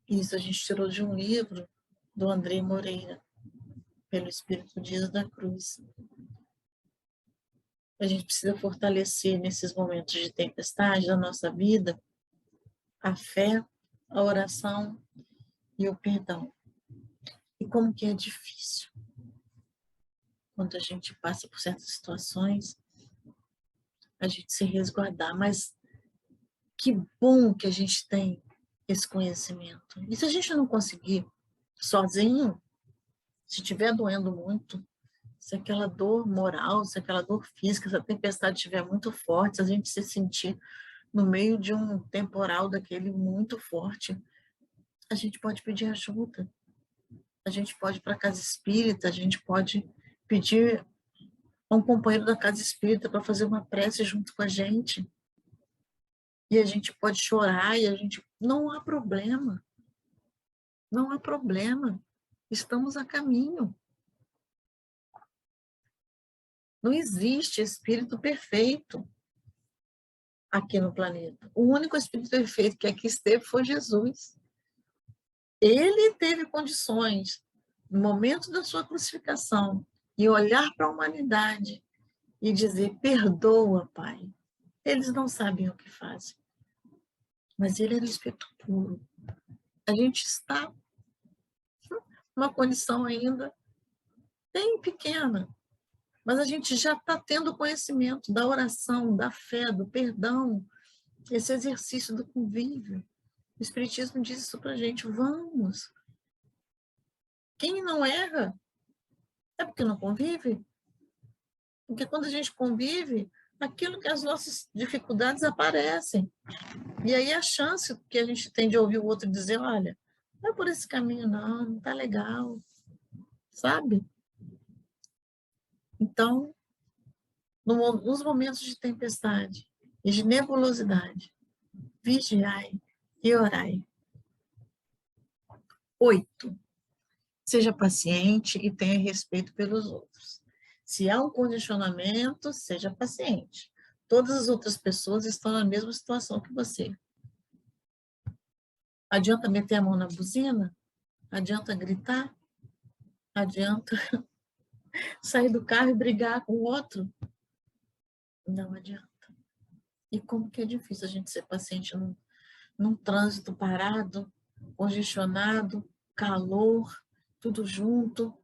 Isso a gente tirou de um livro do André Moreira, pelo Espírito Dias da Cruz. A gente precisa fortalecer nesses momentos de tempestade da nossa vida a fé, a oração e o perdão. E como que é difícil quando a gente passa por certas situações, a gente se resguardar, mas que bom que a gente tem esse conhecimento. E se a gente não conseguir sozinho, se estiver doendo muito, se aquela dor moral, se aquela dor física, se a tempestade estiver muito forte, se a gente se sentir no meio de um temporal daquele muito forte, a gente pode pedir ajuda. A gente pode ir para a casa espírita, a gente pode pedir a um companheiro da casa espírita para fazer uma prece junto com a gente. E a gente pode chorar e a gente... Não há problema. Não há problema. Estamos a caminho. Não existe espírito perfeito. aqui no planeta. O único espírito perfeito que aqui esteve foi Jesus. Ele teve condições, no momento da sua crucificação, e olhar para a humanidade e dizer: perdoa, Pai. Eles não sabem o que fazem. Mas ele era o espírito puro. A gente está numa condição ainda bem pequena, mas a gente já está tendo conhecimento da oração, da fé, do perdão, esse exercício do convívio. O Espiritismo diz isso para a gente: vamos. Quem não erra é porque não convive. Porque quando a gente convive, aquilo que as nossas dificuldades aparecem. E aí a chance que a gente tem de ouvir o outro dizer: olha, não é por esse caminho não, não está legal, sabe? Então, nos momentos de tempestade e de nebulosidade, vigiai e orai. 8. Seja paciente e tenha respeito pelos outros. Se há um condicionamento, seja paciente. Todas as outras pessoas estão na mesma situação que você. Adianta meter a mão na buzina? Adianta gritar? Adianta sair do carro e brigar com o outro? Não adianta. E como que é difícil a gente ser paciente num trânsito parado, congestionado, calor, tudo junto.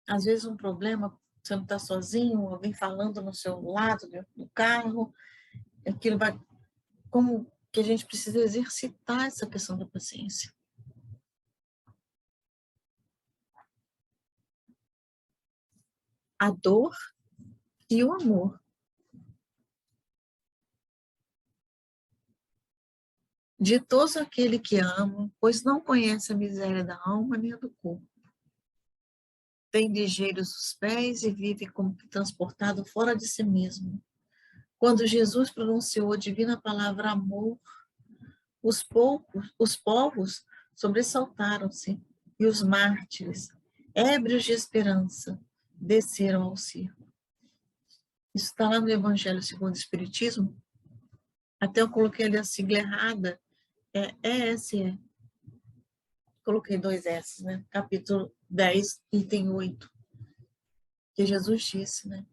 Às vezes um problema, você não está sozinho, alguém falando no seu lado do carro, aquilo vai... Como que a gente precisa exercitar essa questão da paciência? A dor e o amor. Ditoso aquele que ama, pois não conhece a miséria da alma nem a do corpo. Tem ligeiros os pés e vive como que transportado fora de si mesmo. Quando Jesus pronunciou a divina palavra amor, os povos sobressaltaram-se e os mártires, ébrios de esperança, desceram ao circo. Isso está lá no Evangelho segundo o Espiritismo. Até eu coloquei ali a sigla errada, é ESE. Coloquei 2 S, né? Capítulo 10, item 8. Que Jesus disse, né?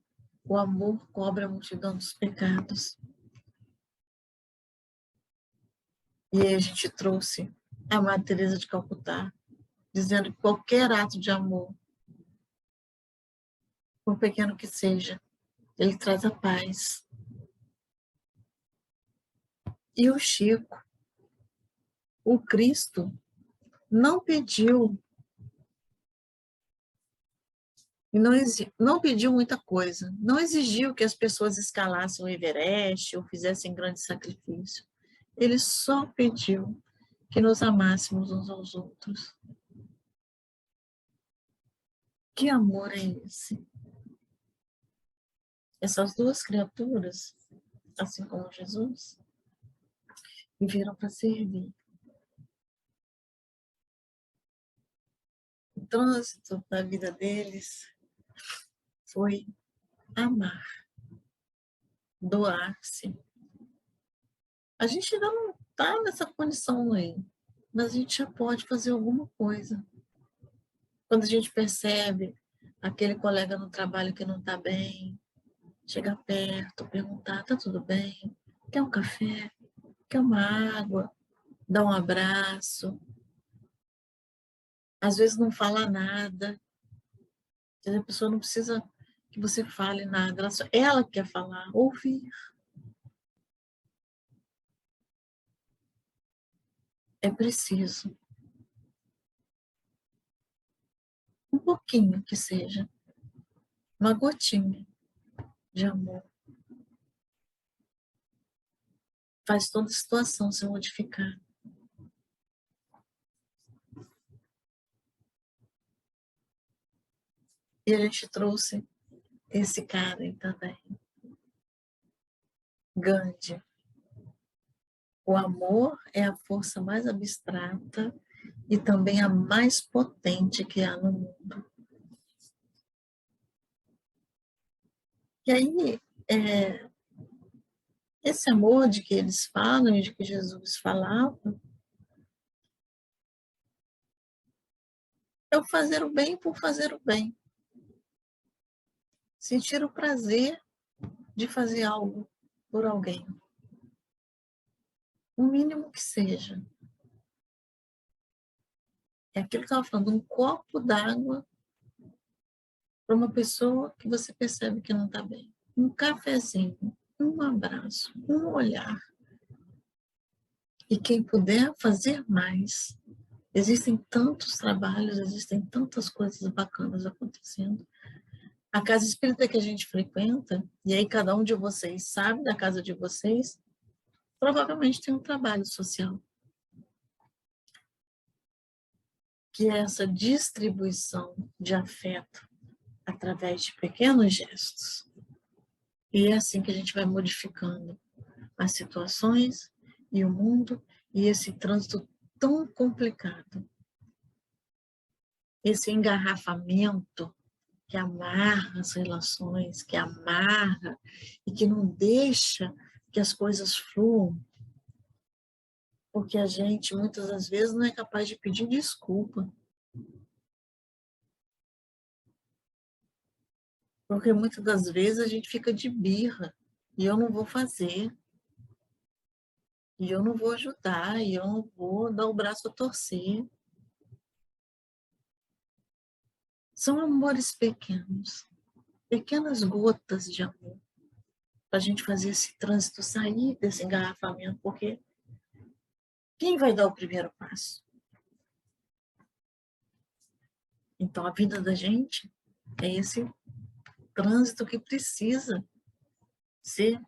O amor cobre a multidão dos pecados. E aí a gente trouxe a Madre Teresa de Calcutá, dizendo que qualquer ato de amor, por pequeno que seja, ele traz a paz. E o Chico, o Cristo, não pediu, e não pediu muita coisa, não exigiu que as pessoas escalassem o Everest ou fizessem grandes sacrifícios. Ele só pediu que nos amássemos uns aos outros. Que amor é esse? Essas duas criaturas, assim como Jesus, viveram para servir. O trânsito da vida deles foi amar, doar-se. A gente ainda não está nessa condição aí, mas a gente já pode fazer alguma coisa. Quando a gente percebe aquele colega no trabalho que não está bem, chegar perto, perguntar: tá tudo bem? Quer um café? Quer uma água? Dar um abraço? Às vezes não fala nada. A pessoa não precisa que você fale nada, ela quer falar, ouvir. É preciso. Um pouquinho que seja. Uma gotinha de amor. Faz toda a situação se modificar. E a gente trouxe esse cara aí também. Gandhi. O amor é a força mais abstrata e também a mais potente que há no mundo. E aí, Esse amor de que eles falam e de que Jesus falava é o fazer o bem por fazer o bem. Sentir o prazer de fazer algo por alguém. O mínimo que seja. É aquilo que eu estava falando, um copo d'água para uma pessoa que você percebe que não está bem. Um cafezinho, um abraço, um olhar. E quem puder fazer mais. Existem tantos trabalhos, existem tantas coisas bacanas acontecendo. A casa espírita que a gente frequenta, e aí cada um de vocês sabe da casa de vocês, provavelmente tem um trabalho social. Que é essa distribuição de afeto através de pequenos gestos. E é assim que a gente vai modificando as situações e o mundo e esse trânsito tão complicado. Esse engarrafamento que amarra as relações, que amarra e que não deixa que as coisas fluam. Porque a gente, muitas das vezes, não é capaz de pedir desculpa. Porque muitas das vezes a gente fica de birra e eu não vou fazer, e eu não vou ajudar, e eu não vou dar o braço a torcer. São amores pequenos, pequenas gotas de amor, para a gente fazer esse trânsito sair desse engarrafamento, porque quem vai dar o primeiro passo? Então, a vida da gente é esse trânsito que precisa ser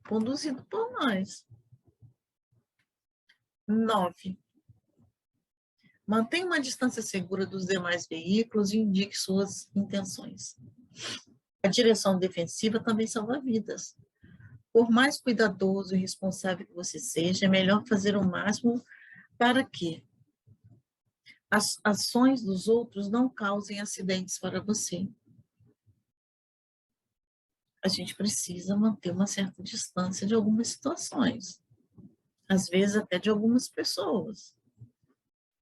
conduzido por nós. 9. Mantenha uma distância segura dos demais veículos e indique suas intenções. A direção defensiva também salva vidas. Por mais cuidadoso e responsável que você seja, é melhor fazer o máximo para que as ações dos outros não causem acidentes para você. A gente precisa manter uma certa distância de algumas situações. Às vezes até de algumas pessoas.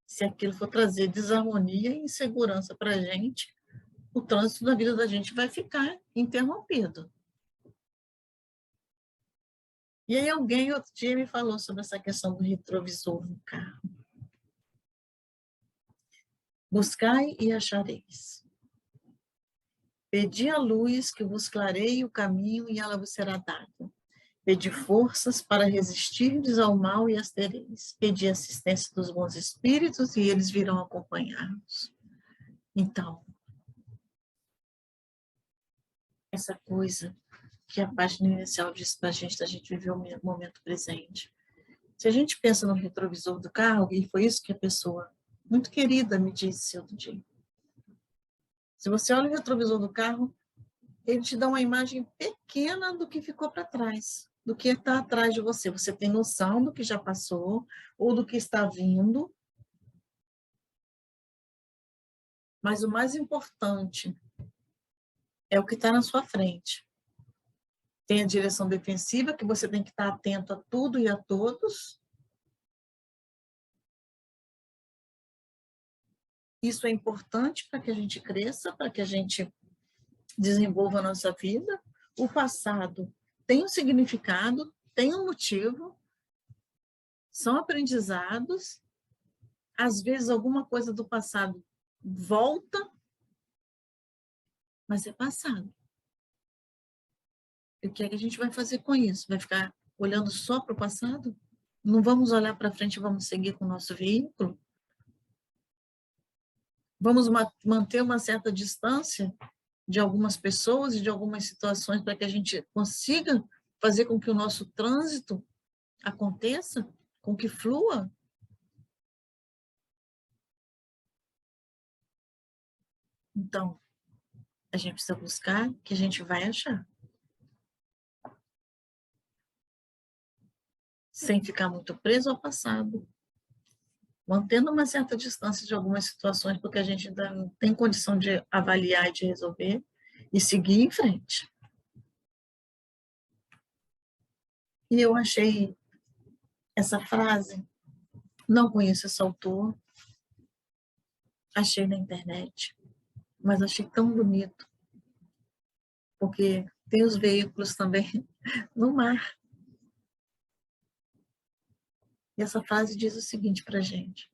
Se aquilo for trazer desarmonia e insegurança para a gente, o trânsito da vida da gente vai ficar interrompido. E aí alguém outro dia me falou sobre essa questão do retrovisor no carro. Buscai e achareis. Pedi a luz que vos clareie o caminho e ela vos será dada. Pedi forças para resistirdes ao mal e as tereis. Pedi assistência dos bons espíritos e eles virão acompanhar-nos. Então, essa coisa que a página inicial disse para a gente viver o momento presente. Se a gente pensa no retrovisor do carro, e foi isso que a pessoa muito querida me disse outro dia. Se você olha o retrovisor do carro, ele te dá uma imagem pequena do que ficou para trás, do que está atrás de você. Você tem noção do que já passou ou do que está vindo. Mas o mais importante é o que está na sua frente. Tem a direção defensiva, que você tem que estar atento a tudo e a todos. Isso é importante para que a gente cresça, para que a gente desenvolva a nossa vida. O passado tem um significado, tem um motivo, são aprendizados. Às vezes, alguma coisa do passado volta, mas é passado. E o que é que a gente vai fazer com isso? Vai ficar olhando só para o passado? Não vamos olhar para frente e vamos seguir com o nosso veículo? Vamos manter uma certa distância de algumas pessoas e de algumas situações para que a gente consiga fazer com que o nosso trânsito aconteça, com que flua? Então, a gente precisa buscar, que a gente vai achar. Sem ficar muito preso ao passado. Mantendo uma certa distância de algumas situações, porque a gente ainda não tem condição de avaliar e de resolver, e seguir em frente. E eu achei essa frase, não conheço esse autor, achei na internet, mas achei tão bonito, porque tem os veículos também no mar. E essa frase diz o seguinte para a gente: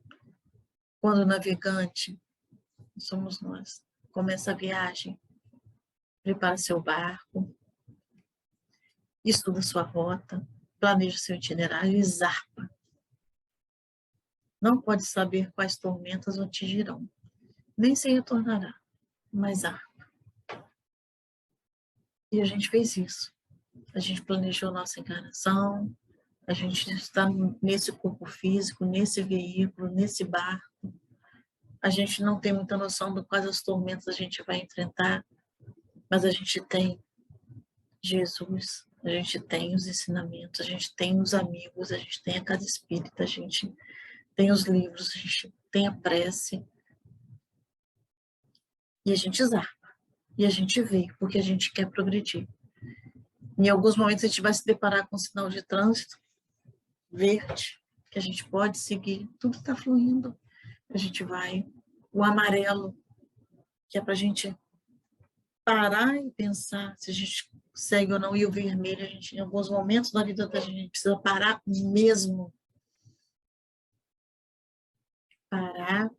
quando o navegante, somos nós, começa a viagem, prepara seu barco, estuda sua rota, planeja seu itinerário e zarpa. Não pode saber quais tormentas o atingirão, nem se retornará, mas zarpa. E a gente fez isso. A gente planejou nossa encarnação, a gente está nesse corpo físico, nesse veículo, nesse barco. A gente não tem muita noção de quais as tormentas a gente vai enfrentar, mas a gente tem Jesus, a gente tem os ensinamentos, a gente tem os amigos, a gente tem a casa espírita, a gente tem os livros, a gente tem a prece. E a gente zarpa. E a gente vê, porque a gente quer progredir. Em alguns momentos a gente vai se deparar com um sinal de trânsito verde, que a gente pode seguir, tudo está fluindo. A gente vai. O amarelo, que é para a gente parar e pensar se a gente segue ou não, e o vermelho, a gente, em alguns momentos da vida da gente precisa parar mesmo. Parar,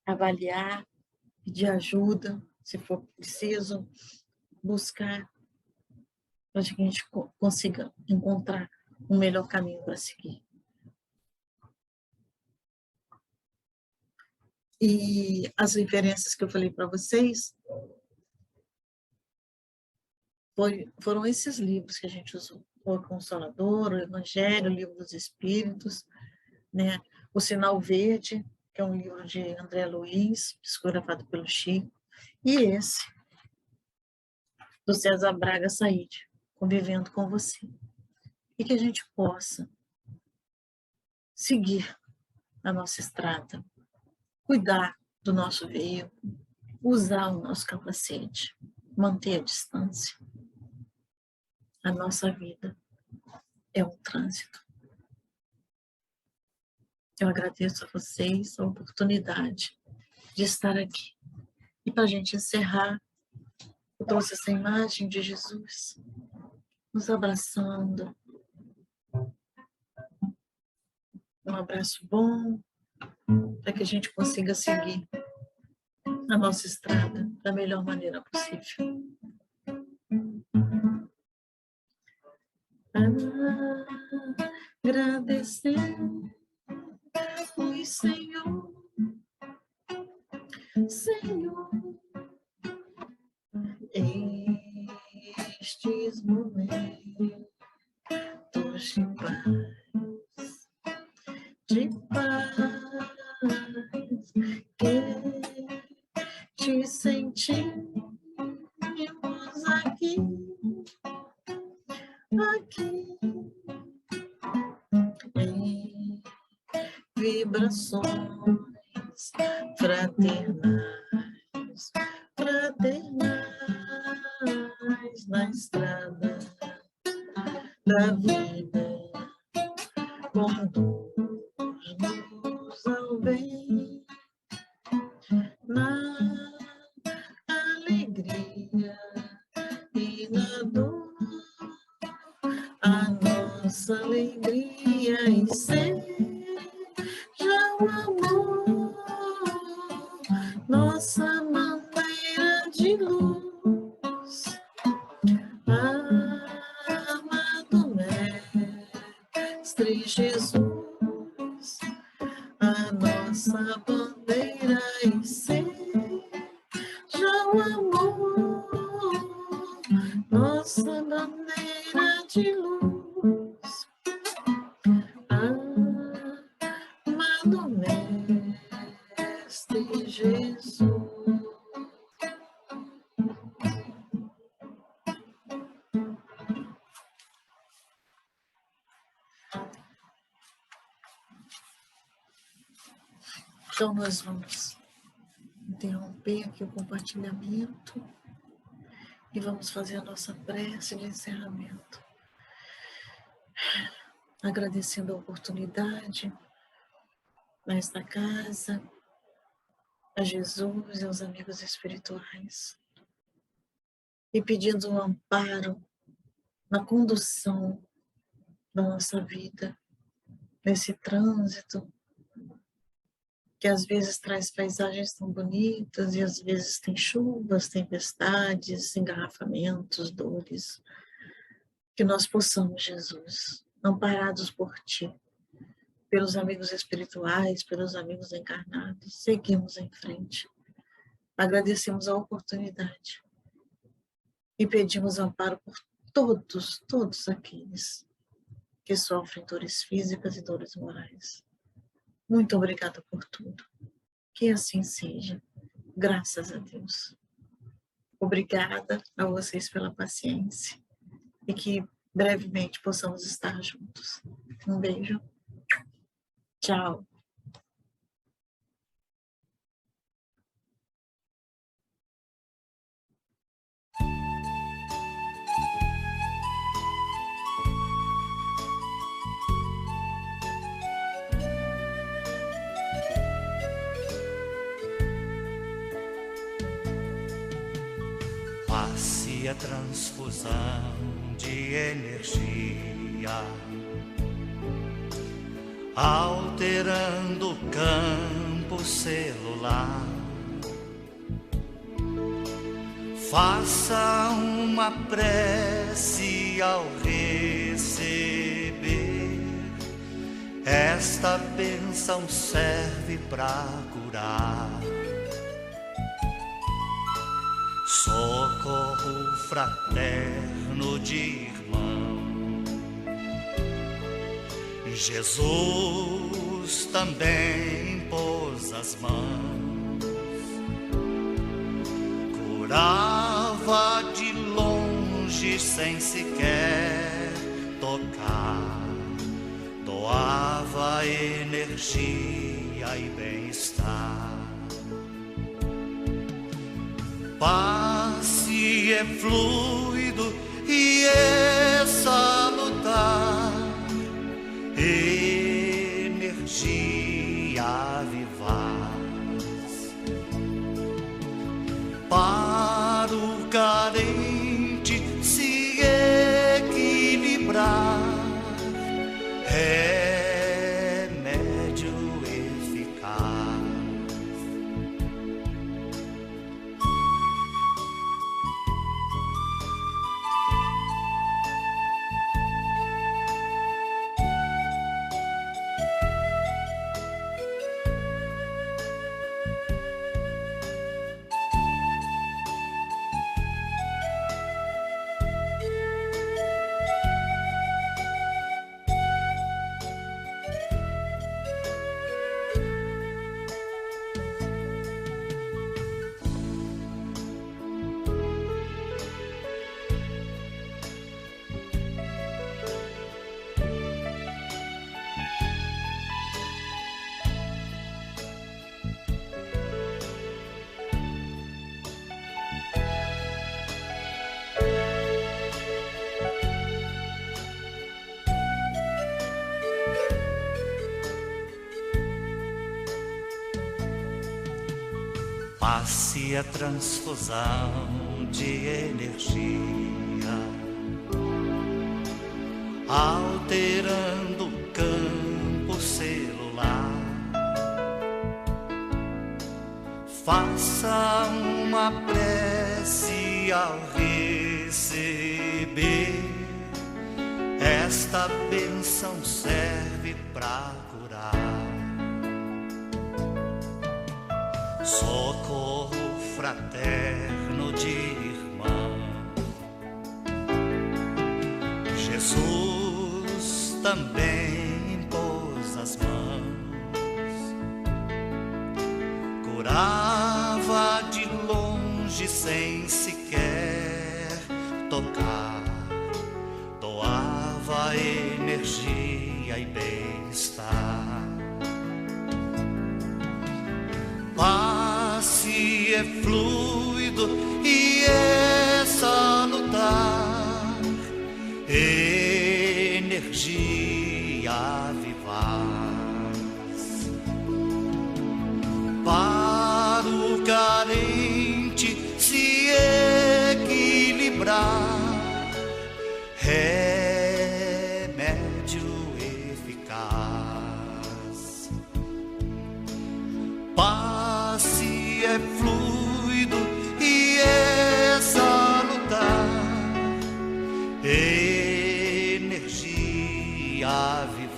avaliar, pedir ajuda, se for preciso, buscar, para que a gente consiga encontrar um melhor caminho para seguir. E as referências que eu falei para vocês foram esses livros que a gente usou. O Consolador, o Evangelho, o Livro dos Espíritos, né? O Sinal Verde, que é um livro de André Luiz, psicografado pelo Chico, e esse, do César Braga Said, Convivendo com Você. E que a gente possa seguir a nossa estrada, cuidar do nosso veículo, usar o nosso capacete, manter a distância. A nossa vida é um trânsito. Eu agradeço a vocês a oportunidade de estar aqui. E para a gente encerrar, eu trouxe essa imagem de Jesus nos abraçando. Um abraço bom, para que a gente consiga seguir a nossa estrada da melhor maneira possível. Agradecer, oi Senhor, Senhor, estes momentos de paz, que te sentimos aqui, em vibrações fraternais, na estrada da vida, conduz-nos ao bem, na alegria e na dor, a nossa alegria e seja o amor, nossa maneira de luz. Amado Mestre Jesus, a nossa bandeira e seja o amor, nossa bandeira de luz. Amado Mestre Jesus. Então, nós vamos interromper aqui o compartilhamento e vamos fazer a nossa prece de encerramento. agradecendo a oportunidade nesta casa, a Jesus e aos amigos espirituais, e pedindo um amparo na condução da nossa vida, nesse trânsito, que às vezes traz paisagens tão bonitas, e às vezes tem chuvas, tempestades, engarrafamentos, dores. Que nós possamos, Jesus, amparados por Ti, pelos amigos espirituais, pelos amigos encarnados, seguimos em frente. Agradecemos a oportunidade e pedimos amparo por todos aqueles que sofrem dores físicas e dores morais. Muito obrigada por tudo. Que assim seja. Graças a Deus. Obrigada a vocês pela paciência e que brevemente possamos estar juntos. Um beijo. Tchau. Passe a transfusão de energia, alterando o campo celular. Faça uma prece ao receber. Esta bênção serve para curar. Socorro fraterno de irmão. Jesus também pôs as mãos, curava de longe sem sequer tocar, doava energia e bem-estar. Passe é fluido e é salutar, energia vivaz. Para o carente se equilibrar, remédio eficaz. Passe a transfusão de energia, alterando o campo celular. Faça uma prece ao receber. Esta bênção serve para curar. Socorro fraterno de irmão. Jesus também pôs as mãos, curava de longe sem sequer tocar, doava energia e bem-estar. Passe é fluido e é salutar, energia vivaz. Para o carente se equilibrar, remédio eficaz. Passe é fluido e é salutar, energia vivaz.